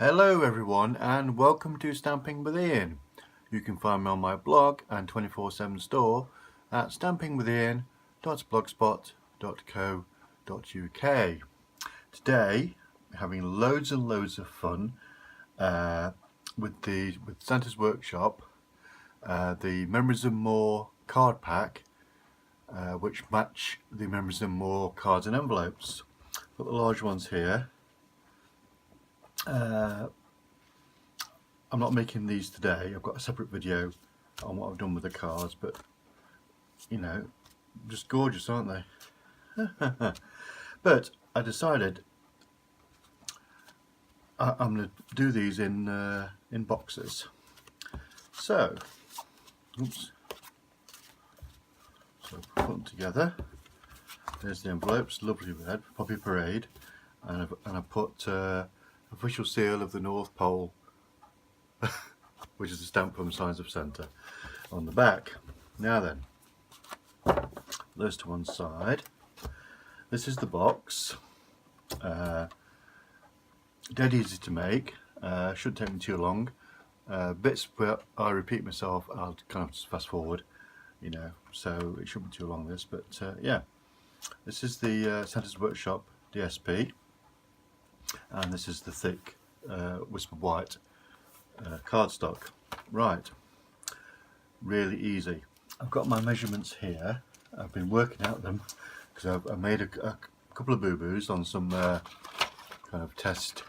Hello everyone and welcome to Stamping with Ian. You can find me on my blog and 24/7 store at stampingwithian.blogspot.co.uk. Today we're having loads and loads of fun with Santa's Workshop, the Memories and More card pack, which match the Memories and More cards and envelopes. Got the large ones here. I'm not making these today. I've got a separate video on what I've done with the cards, but you know, just gorgeous, aren't they? But I decided I'm going to do these in boxes. So, oops. So put them together. There's the envelopes, lovely red, Poppy Parade, and I put official seal of the North Pole, which is a stamp from Signs of Santa, on the back. Now then, those to one side. This is the box. Dead easy to make. Shouldn't take me too long. Bits where I repeat myself, I'll kind of just fast forward, you know. So it shouldn't be too long this, but yeah. This is the Santa's Workshop DSP, and this is the thick Whisper White cardstock. Right, really easy. I've got my measurements here. I've been working out them because I made a couple of boo-boos on some kind of test.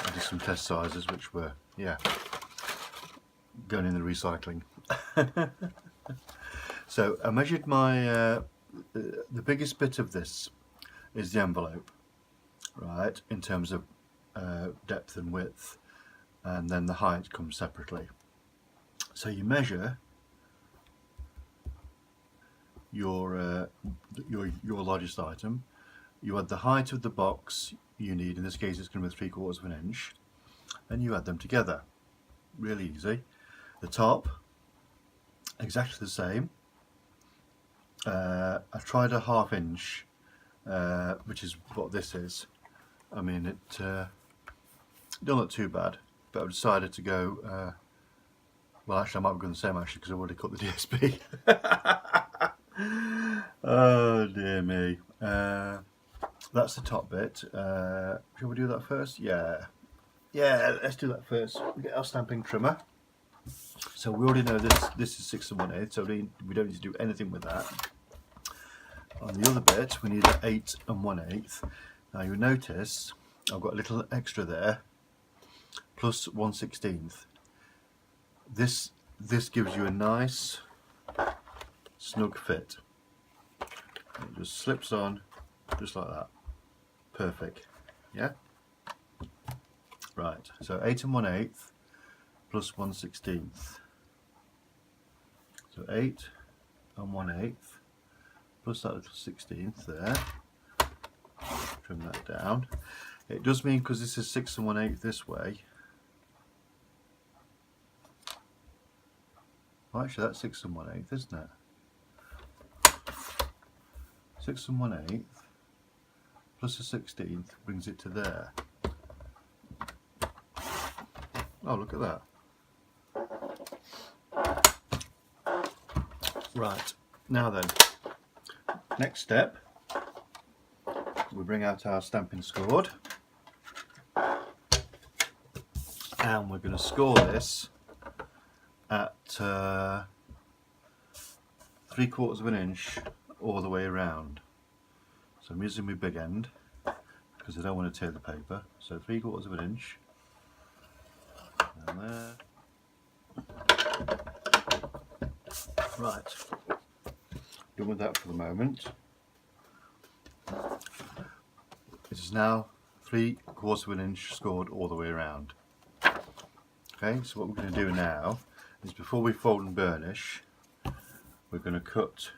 I did some test sizes which were, yeah, going in the recycling. So I measured my the biggest bit of this is the envelope, right, in terms of depth and width, and then the height comes separately. So you measure your largest item, you add the height of the box you need, in this case it's going to be 3/4 of an inch, and you add them together. Really easy. The top, exactly the same. I tried a 1/2 inch, which is what this is. I mean, it don't look too bad, but I've decided to go, well actually I might be going the same actually because I've already cut the DSP. Oh dear me. That's the top bit. Shall we do that first? Yeah, let's do that first. We get our stamping trimmer. So we already know this is 6 1/8, so we don't need to do anything with that. On the other bit we need an 8 1/8. Now you'll notice I've got a little extra there, plus 1/16. This gives you a nice snug fit. It just slips on just like that. Perfect. Yeah? Right, so 8 1/8 plus 1/16. So 8 1/8 plus that little 16th there. Trim that down. It does mean, because this is 6 1/8 this way. Well, actually that's 6 1/8, isn't it? 6 1/8 plus a 16th brings it to there. Oh, look at that. Right, now then, next step, we bring out our stamping scored, and we're going to score this at 3/4 of an inch all the way around. So I'm using my big end because I don't want to tear the paper. So 3/4 of an inch, and there. Right, done with that for the moment. It is now 3/4 of an inch scored all the way around. Okay, so what we're going to do now is, before we fold and burnish, we're going to cut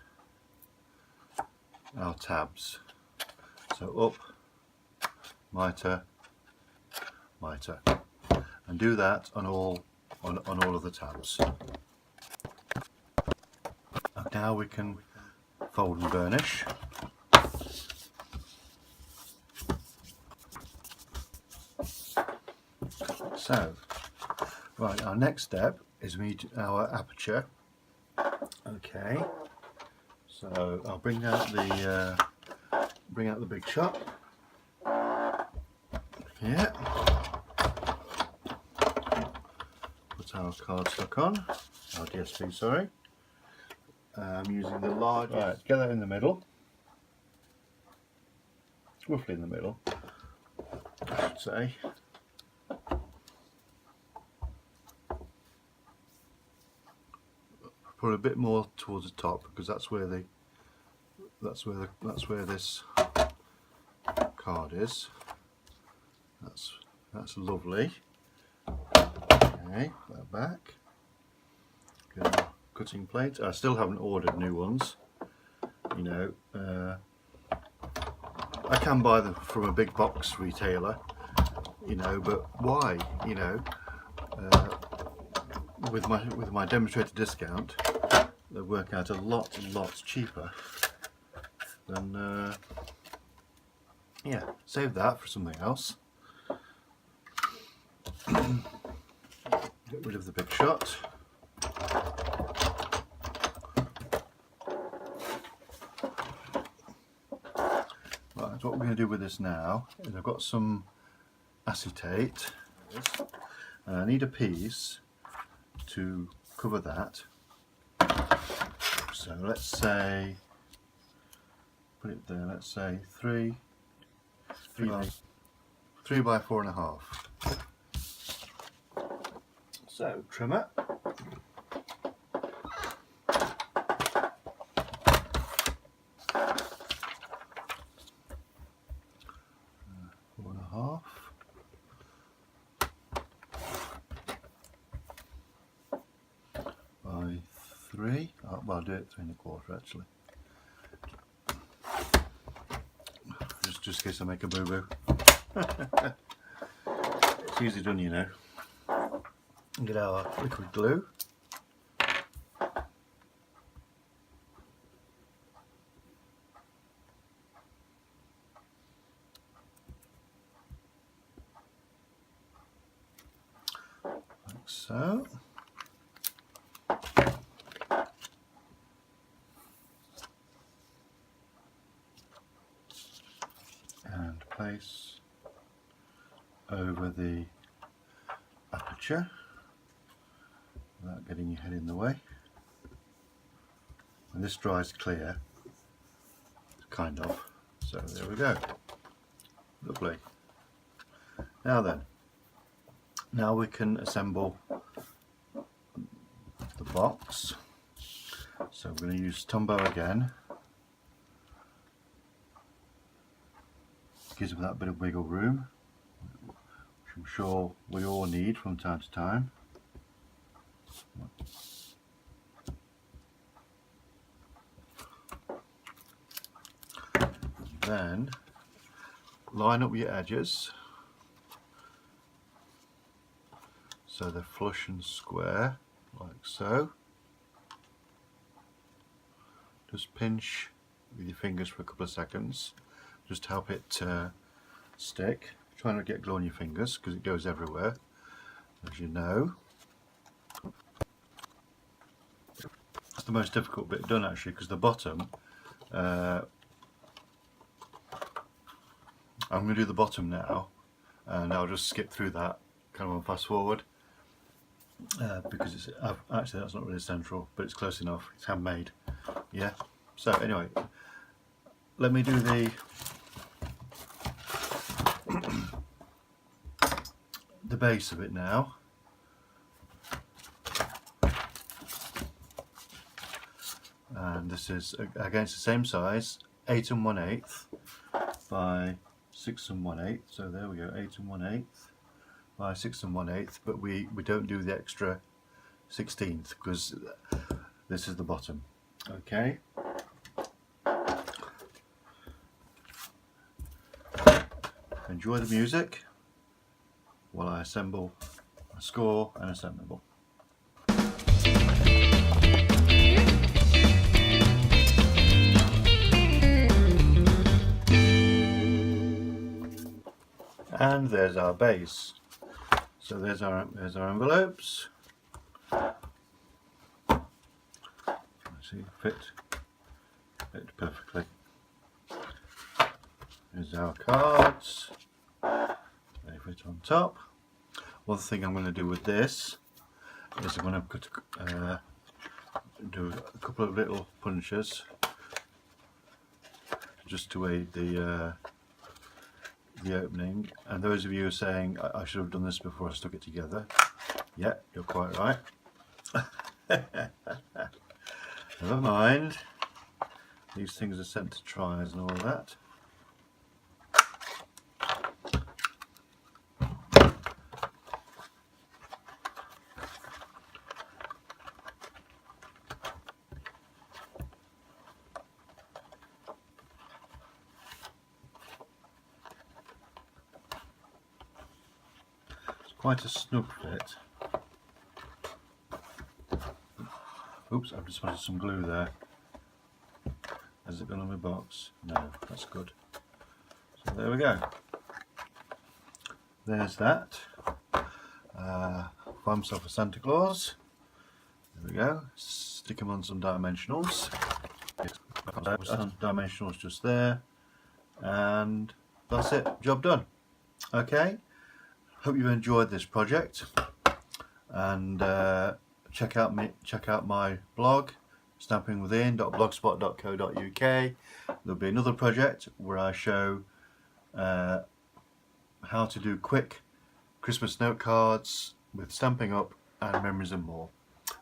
our tabs. So up, mitre, mitre, and do that on all of the tabs. And now we can fold and burnish. So, right, our next step is we need our aperture. Okay, so I'll bring out the big shot. Here, put our cardstock on, our DSP, sorry. I'm using the large. Right, get that in the middle, roughly in the middle, I should say. Put a bit more towards the top because that's where this card is. That's lovely. Okay, put that back. Good cutting plate. I still haven't ordered new ones. You know, I can buy them from a big box retailer. You know, but why? You know, with my demonstrator discount, they work out a lot cheaper than yeah. Save that for something else. Get rid of the big shot. Right, what we're going to do with this now is I've got some acetate and I need a piece to cover that. So let's say, put it there, let's say 3 by 4.5. So trimmer. 4.5. By 3. Oh, well, I'll do it 3.25 actually. Just in case I make a boo-boo. It's easy done, you know. Get our liquid glue. Like so. And place over the aperture without getting your head in the way. And this dries clear, kind of. So there we go. Lovely. Now then, now we can assemble the box. So we're going to use Tombow again. Gives it that bit of wiggle room, which I'm sure we all need from time to time. Then line up your edges so they're flush and square, like so. Just pinch with your fingers for a couple of seconds, just to help it stick. Try not to get glue on your fingers because it goes everywhere, as you know. That's the most difficult bit done actually, because the bottom, I'm going to do the bottom now, and I'll just skip through that kind of on fast forward because it's actually that's not really central, but it's close enough. It's handmade, yeah. So anyway, let me do the base of it now. And this is against the same size, 8 1/8 by 6 1/8. So there we go, 8 1/8 by 6 1/8. But we don't do the extra 16th because this is the bottom. Okay. Enjoy the music while I assemble, I score and assemble. And there's our base. So there's our envelopes. See, fit perfectly. Here's our cards. They fit on top. One thing I'm going to do with this is I'm going to do a couple of little punches just to aid the opening. And those of you who are saying I should have done this before I stuck it together, yeah, you're quite right. Never mind. These things are sent to trials and all that. It's quite a snug fit. Oops, I've just spotted some glue there. Has it gone on my box? No, that's good. So there we go. There's that. Find myself a Santa Claus. There we go. Stick him on some dimensionals. Some dimensionals just there. And that's it. Job done. Okay. Hope you enjoyed this project. And check out my blog, stampingwithin.blogspot.co.uk. There'll be another project where I show how to do quick Christmas note cards with Stampin' Up and memories and more.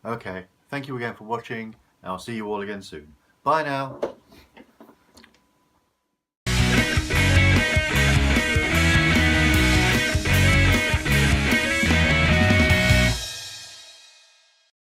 Okay, thank you again for watching, and I'll see you all again soon. Bye now.